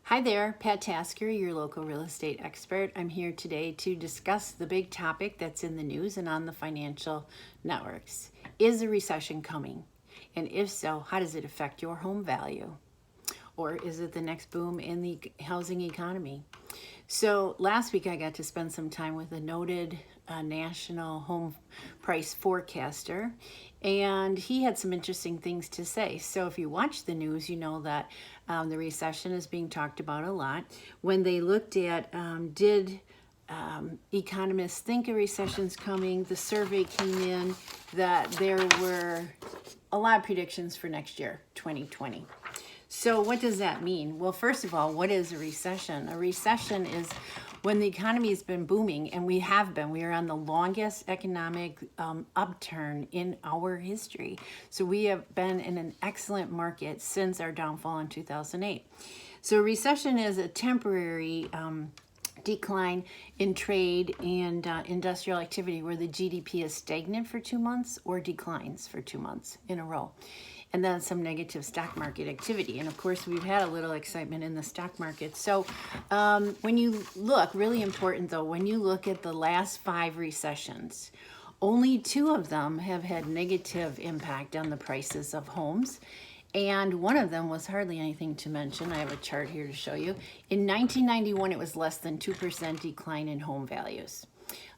Hi there, Pat Tasker, your local real estate expert. I'm here today to discuss the big topic that's in the news and on the financial networks. Is a recession coming? And if so, how does it affect your home value? Or is it the next boom in the housing economy? So last week I got to spend some time with a noted national home price forecaster, and he had some interesting things to say. So if you watch the news, you know that the recession is being talked about a lot. When they looked at did economists think a recession's coming, the survey came in that there were a lot of predictions for next year, 2020. So what does that mean? Well, first of all, what is a recession? A recession is when the economy has been booming, and we have been. We are on the longest economic upturn in our history. So we have been in an excellent market since our downfall in 2008. So a recession is a temporary decline in trade and industrial activity where the GDP is stagnant for 2 months or declines for 2 months in a row. And then some negative stock market activity. And of course, we've had a little excitement in the stock market. So when you look, really important though, when you look at the last 5 recessions, only 2 of them have had negative impact on the prices of homes. And one of them was hardly anything to mention. I have a chart here to show you. In 1991, it was less than 2% decline in home values.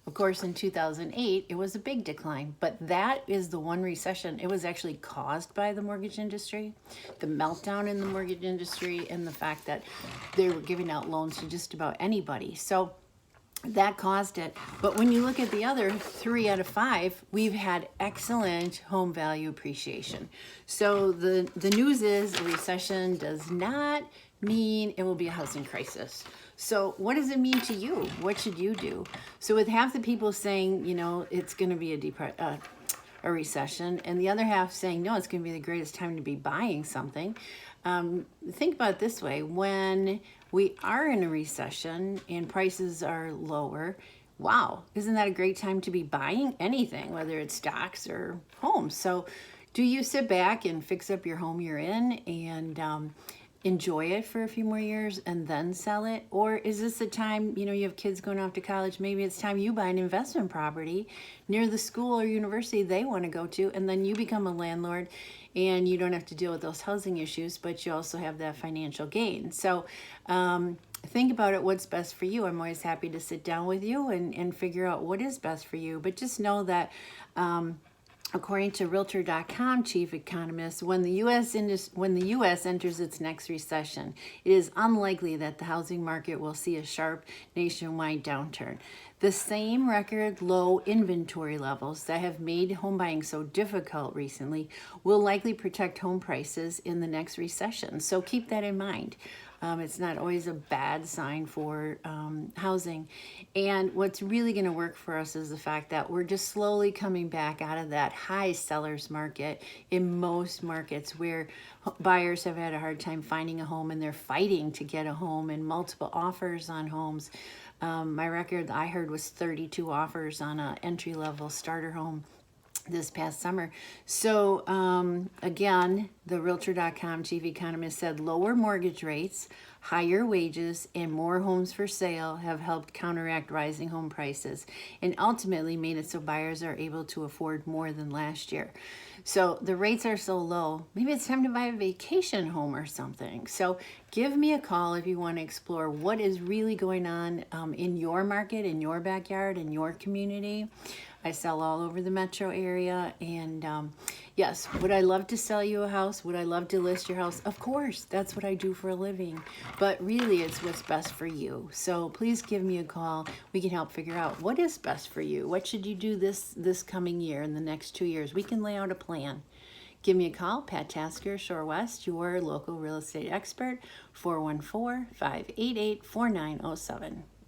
Of course, in 2008, it was a big decline, but that is the one recession. It was actually caused by the mortgage industry, the meltdown in the mortgage industry, and the fact that they were giving out loans to just about anybody. So that caused it. But when you look at the other 3 out of 5, we've had excellent home value appreciation. So the news is a recession does not mean it will be a housing crisis. So what does it mean to you? What should you do? So with half the people saying, you know, it's going to be a recession, and the other half saying, no, it's going to be the greatest time to be buying something. Think about it this way. When we are in a recession and prices are lower, wow, isn't that a great time to be buying anything, whether it's stocks or homes? So do you sit back and fix up your home you're in and enjoy it for a few more years and then sell it? Or is this the time, you know, you have kids going off to college, maybe it's time you buy an investment property near the school or university they want to go to, and then you become a landlord and you don't have to deal with those housing issues, but you also have that financial gain. So think about it, what's best for you. I'm always happy to sit down with you and figure out what is best for you. But just know that according to Realtor.com chief economist, when the U.S. enters its next recession, it is unlikely that the housing market will see a sharp nationwide downturn. The same record low inventory levels that have made home buying so difficult recently will likely protect home prices in the next recession. So keep that in mind. It's not always a bad sign for housing. And what's really going to work for us is the fact that we're just slowly coming back out of that high seller's market in most markets where buyers have had a hard time finding a home and they're fighting to get a home and multiple offers on homes. My record I heard was 32 offers on an entry-level starter home this past summer. So again, the Realtor.com chief economist said lower mortgage rates, higher wages, and more homes for sale have helped counteract rising home prices and ultimately made it so buyers are able to afford more than last year. So the rates are so low, maybe it's time to buy a vacation home or something. So give me a call if you want to explore what is really going on in your market, in your backyard, in your community. I sell all over the metro area, and yes, would I love to sell you a house? Would I love to list your house? Of course, that's what I do for a living, but really it's what's best for you. So please give me a call. We can help figure out what is best for you. What should you do this coming year, in the next 2 years? We can lay out a plan. Give me a call, Pat Tasker, Shore West, your local real estate expert, 414-588-4907.